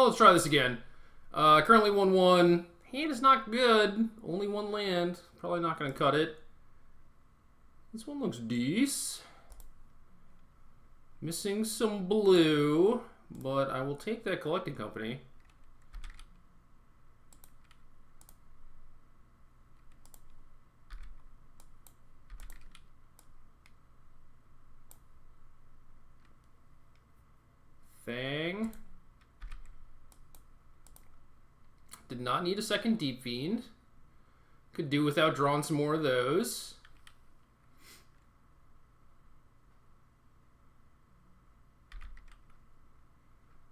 let's try this again. Currently 1-1. Hand is not good. Only one land. Probably not going to cut it. This one looks decent. Missing some blue, but I will take that collecting company. Thing. Did not need a second Deep Fiend. Could do without drawing some more of those.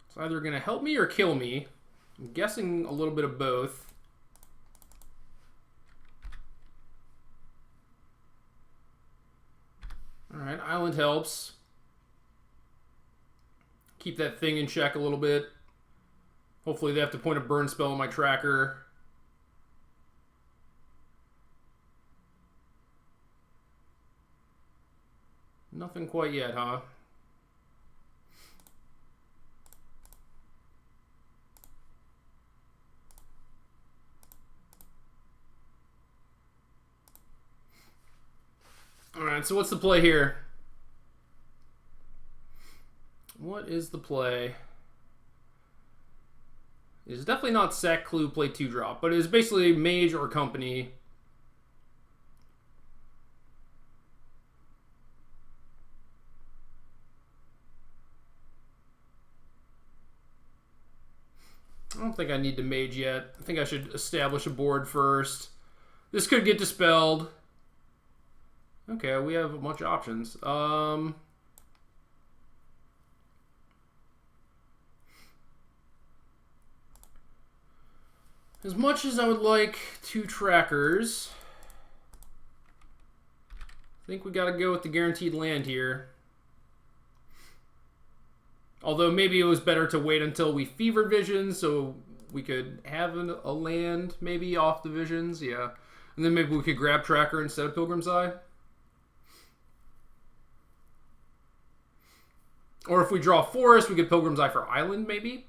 It's either going to help me or kill me. I'm guessing a little bit of both. Alright, Island helps. Keep that thing in check a little bit. Hopefully they have to point a burn spell on my tracker. Nothing quite yet, huh? Alright, so what's the play here? What is the play? It's definitely not sack, clue, play 2-drop, but it's basically mage or company. I don't think I need to mage yet. I think I should establish a board first. This could get dispelled. Okay, we have a bunch of options. As much as I would like 2 trackers, I think we got to go with the guaranteed land here. Although maybe it was better to wait until we fevered visions so we could have a land maybe off the visions. Yeah. And then maybe we could grab tracker instead of Pilgrim's Eye. Or if we draw forest, we could Pilgrim's Eye for island maybe.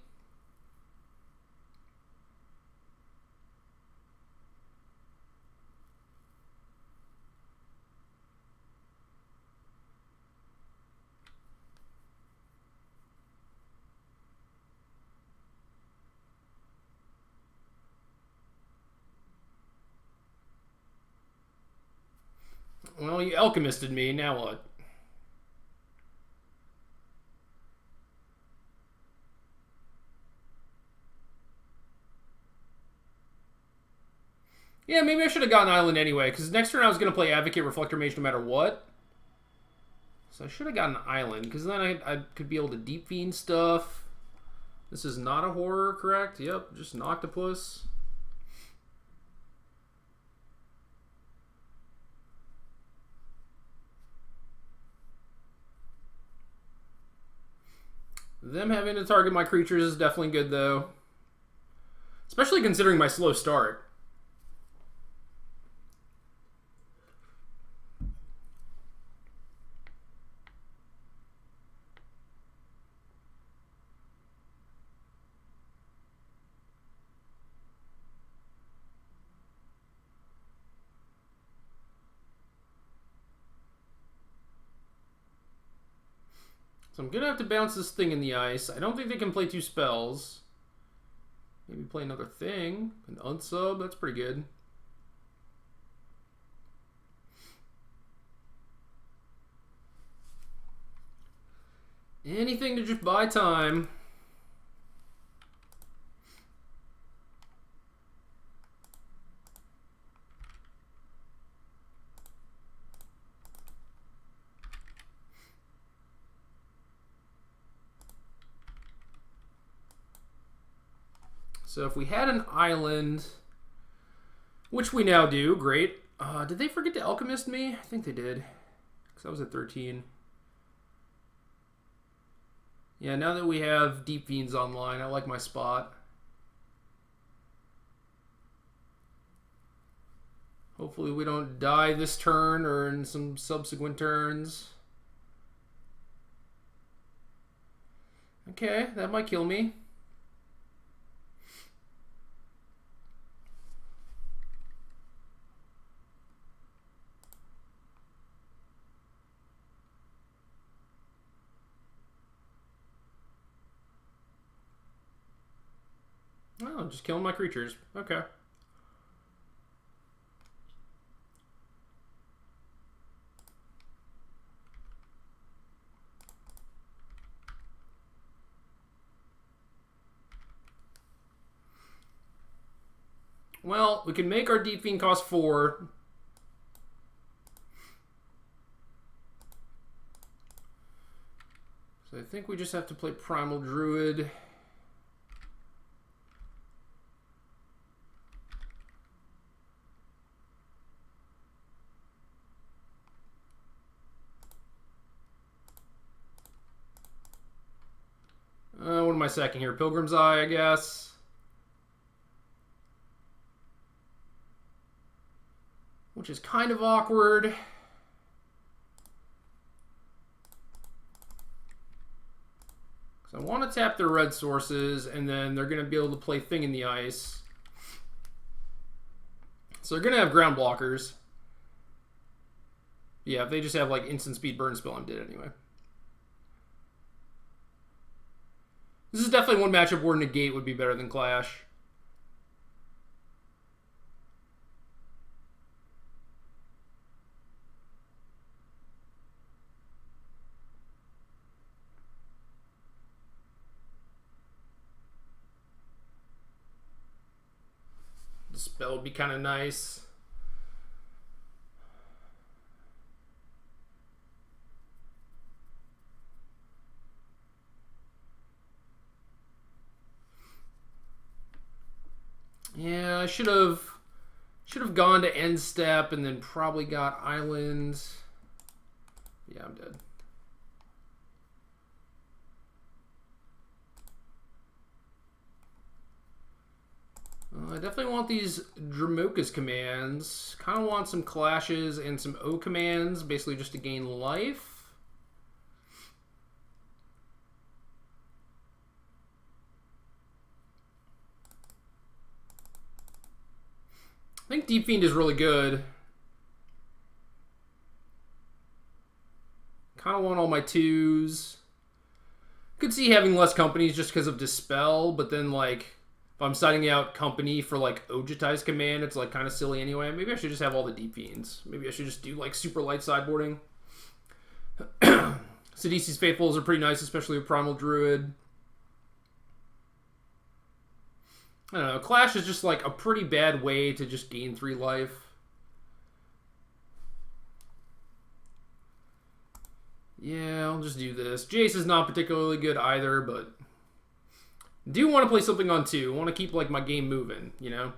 Well, you alchemisted me, now what? Yeah, maybe I should have gotten Island anyway, because next turn I was going to play Advocate Reflector Mage no matter what. So I should have gotten Island, because then I could be able to Deep Fiend stuff. This is not a horror, correct? Yep, just an octopus. Them having to target my creatures is definitely good, though. Especially considering my slow start. So I'm going to have to bounce this thing in the ice. I don't think they can play 2 spells. Maybe play another thing. An unsub, that's pretty good. Anything to just buy time. So if we had an island, which we now do, great. Did they forget to alchemist me? I think they did, because I was at 13. Yeah, now that we have Deep Fiends online, I like my spot. Hopefully we don't die this turn or in some subsequent turns. Okay, that might kill me. Oh, just killing my creatures. Okay. Well, we can make our Deep Fiend cost 4. So I think we just have to play Primal Druid. What am I sacking here? Pilgrim's Eye, I guess. Which is kind of awkward. Because I want to tap their red sources, and then they're going to be able to play Thing in the Ice. So they're going to have ground blockers. Yeah, if they just have like instant speed burn spell, I'm dead anyway. This is definitely one matchup where Negate would be better than Clash. The spell would be kind of nice. Yeah, I should have gone to end step and then probably got islands. Yeah, I'm dead. I definitely want these Dramoka's commands. Kind of want some clashes and some O commands, basically just to gain life. I think Deep Fiend is really good. Kind of want all my 2s. Could see having less companies just because of Dispel, but then like if I'm siding out company for like Ojutai's command, it's like kind of silly anyway. Maybe I should just have all the Deep Fiends. Maybe I should just do like super light sideboarding. Sidisi's Faithfuls are pretty nice, especially with Primal Druid. I don't know. Clash is just like a pretty bad way to just gain 3 life. Yeah, I'll just do this. Jace is not particularly good either, but do want to play something on 2. I want to keep like my game moving, you know?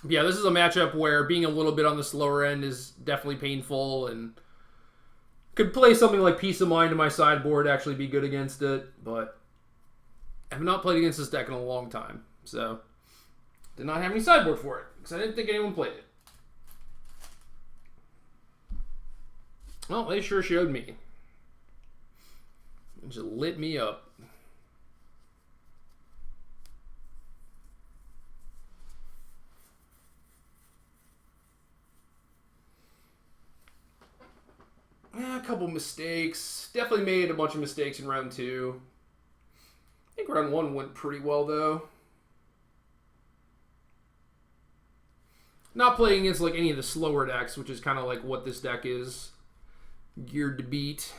Yeah, this is a matchup where being a little bit on the slower end is definitely painful, and could play something like Peace of Mind to my sideboard, actually be good against it, but I have not played against this deck in a long time, so did not have any sideboard for it, because I didn't think anyone played it. Well, they sure showed me. It just lit me up. Yeah, a couple mistakes. Definitely made a bunch of mistakes in round 2. I think round 1 went pretty well, though. Not playing against like any of the slower decks, which is kind of like what this deck is geared to beat.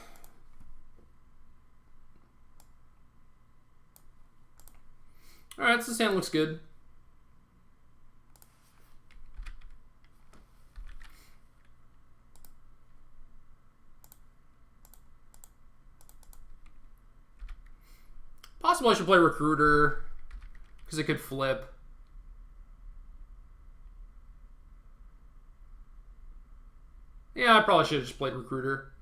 Alright, so this hand looks good. Possible I should play Recruiter, because it could flip. Yeah, I probably should have just played Recruiter.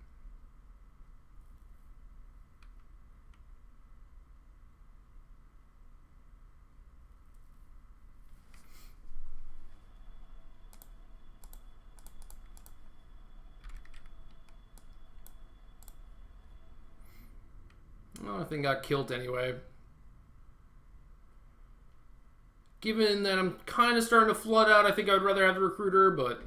Well, I think got killed anyway. Given that I'm kind of starting to flood out, I think I would rather have the Recruiter, but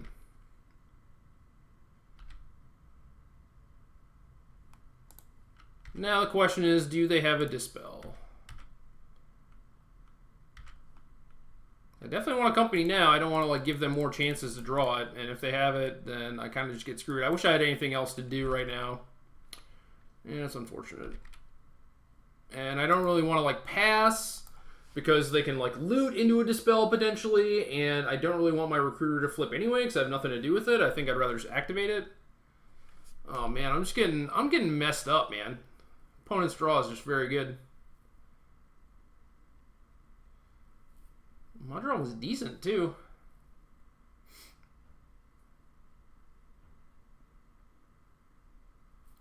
now the question is, do they have a Dispel? I definitely want a company now. I don't want to like give them more chances to draw it, and if they have it, then I kind of just get screwed. I wish I had anything else to do right now. Yeah, it's unfortunate. And I don't really want to like pass because they can like loot into a Dispel potentially, and I don't really want my Recruiter to flip anyway because I have nothing to do with it. I think I'd rather just activate it. Oh man, I'm getting messed up, man. Opponent's draw is just very good. My draw was decent too.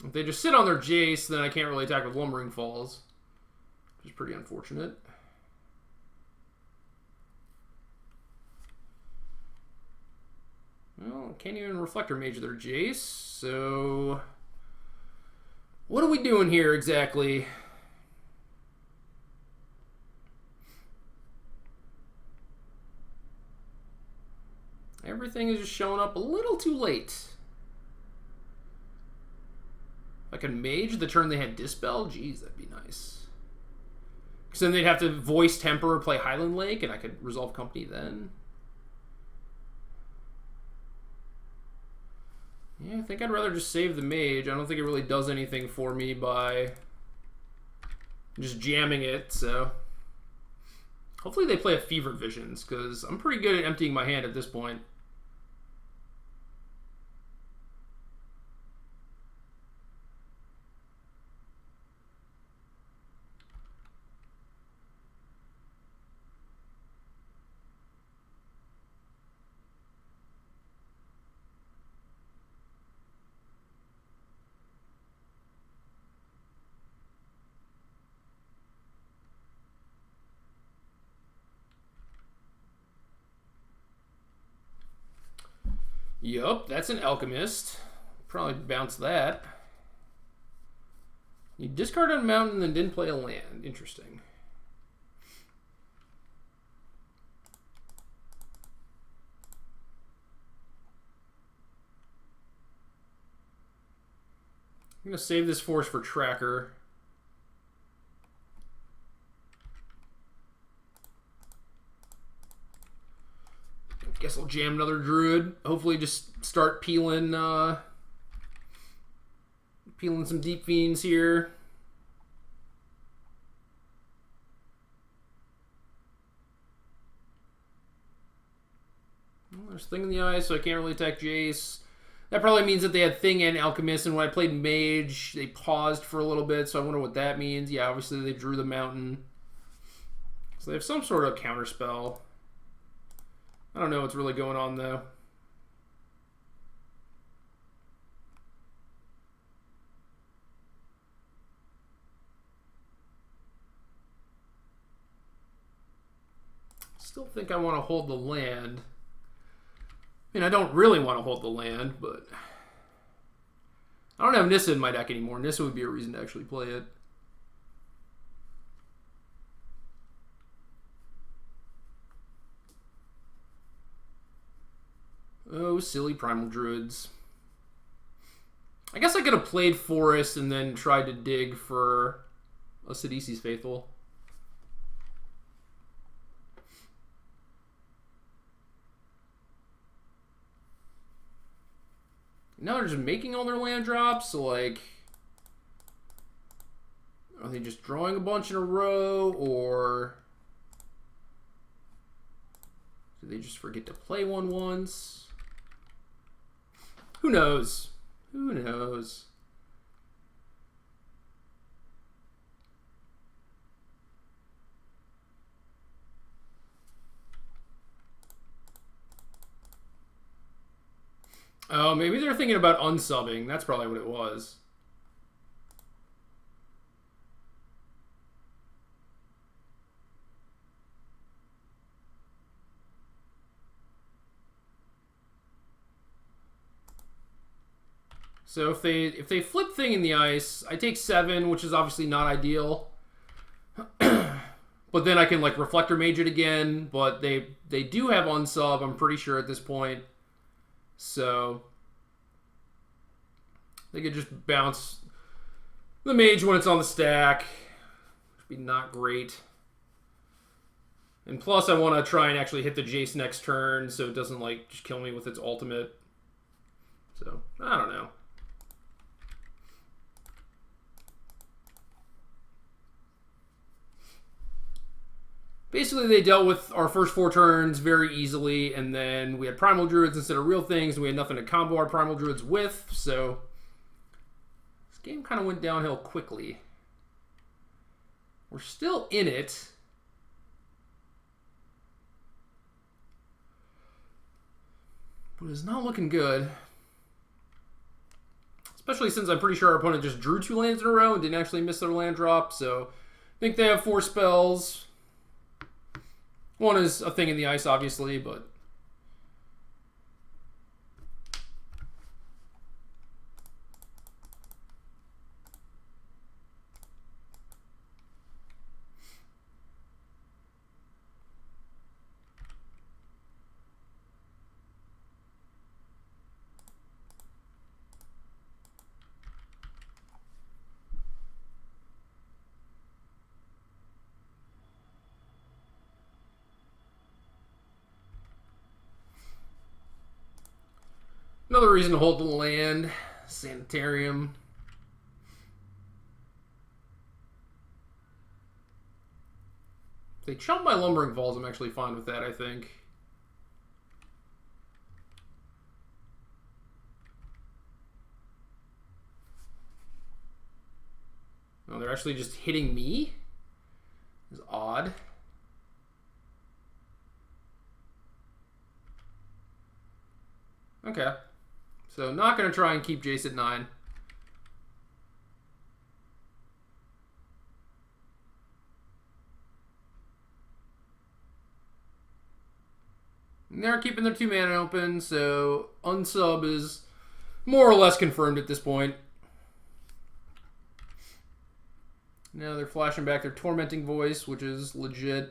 If they just sit on their Jace, then I can't really attack with Lumbering Falls, which is pretty unfortunate. Well, can't even Reflector Mage their Jace, so what are we doing here exactly? Everything is just showing up a little too late. If I could Mage the turn they had Dispel, geez, that'd be nice. Because then they'd have to voice Temper or play Highland Lake, and I could resolve company then. Yeah, I think I'd rather just save the Mage. I don't think it really does anything for me by just jamming it, so hopefully they play a Fever Visions, because I'm pretty good at emptying my hand at this point. Yup, that's an Alchemist. Probably bounce that. You discarded a mountain and then didn't play a land. Interesting. I'm going to save this force for Tracker. Guess I'll jam another Druid. Hopefully just start peeling some Deep Fiends here. Well, there's Thing in the Eye, so I can't really attack Jace. That probably means that they had Thing and Alchemist, and when I played Mage, they paused for a little bit, so I wonder what that means. Yeah, obviously they drew the Mountain. So they have some sort of counterspell. I don't know what's really going on, though. Still think I want to hold the land. I mean, I don't really want to hold the land, but I don't have Nissa in my deck anymore. Nissa would be a reason to actually play it. Oh, silly Primal Druids. I guess I could have played Forest and then tried to dig for a Sidisi's Faithful. Now they're just making all their land drops, so like, are they just drawing a bunch in a row, or do they just forget to play one once? Who knows? Who knows? Oh, maybe they're thinking about unsubbing. That's probably what it was. So if they flip Thing in the Ice, I take 7, which is obviously not ideal. But then I can like Reflector Mage it again. But they do have unsub, I'm pretty sure at this point. So they could just bounce the Mage when it's on the stack. Would be not great. And plus, I want to try and actually hit the Jace next turn so it doesn't, like, just kill me with its ultimate. So, I don't know. Basically, they dealt with our first 4 turns very easily, and then we had Primal Druids instead of real things, and we had nothing to combo our Primal Druids with, so this game kind of went downhill quickly. We're still in it. But it's not looking good. Especially since I'm pretty sure our opponent just drew 2 lands in a row and didn't actually miss their land drop, so I think they have 4 spells. One is a thing in the ice, obviously, but... Another reason to hold the land. Sanitarium. If they chump my Lumbering Falls, I'm actually fine with that, I think. Oh, they're actually just hitting me? It's odd. Okay. So, not going to try and keep Jace at 9. And they're keeping their 2 mana open, so unsub is more or less confirmed at this point. Now they're flashing back their Tormenting Voice, which is legit.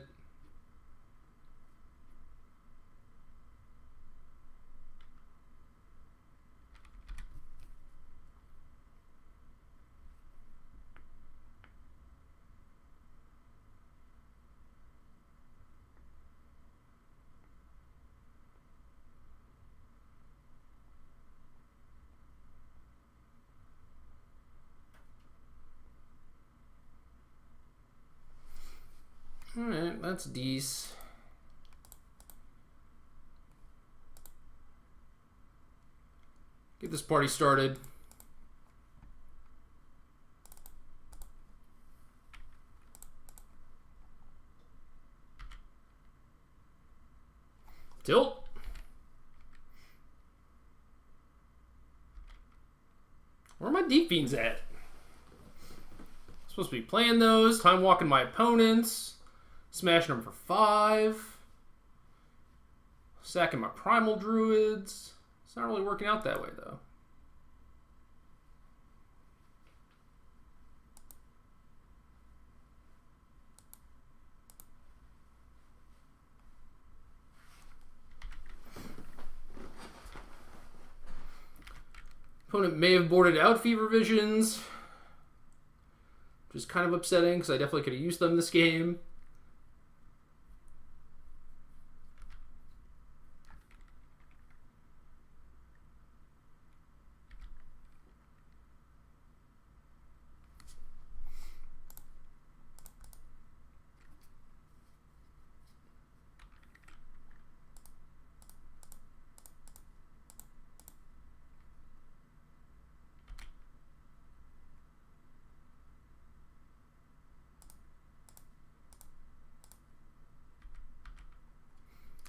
Alright, that's decent. Get this party started. Tilt. Where are my Deep Fiends at? I'm supposed to be playing those, time walking my opponents. Smashing them for 5. Sacking my Primal Druids. It's not really working out that way, though. Opponent may have boarded out Fever Visions, which is kind of upsetting because I definitely could have used them this game.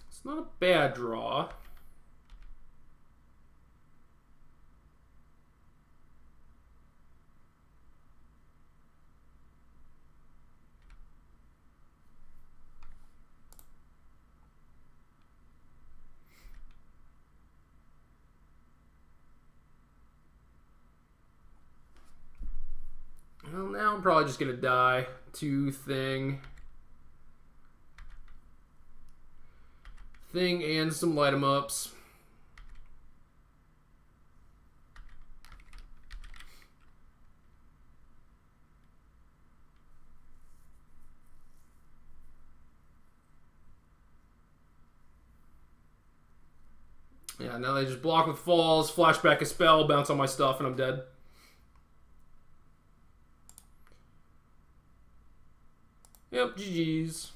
It's not a bad draw. Well, now I'm probably just going to die. 2 thing. Thing and some light 'em ups. Yeah, now they just block with falls, flashback a spell, bounce on my stuff, and I'm dead. Yep, GG's.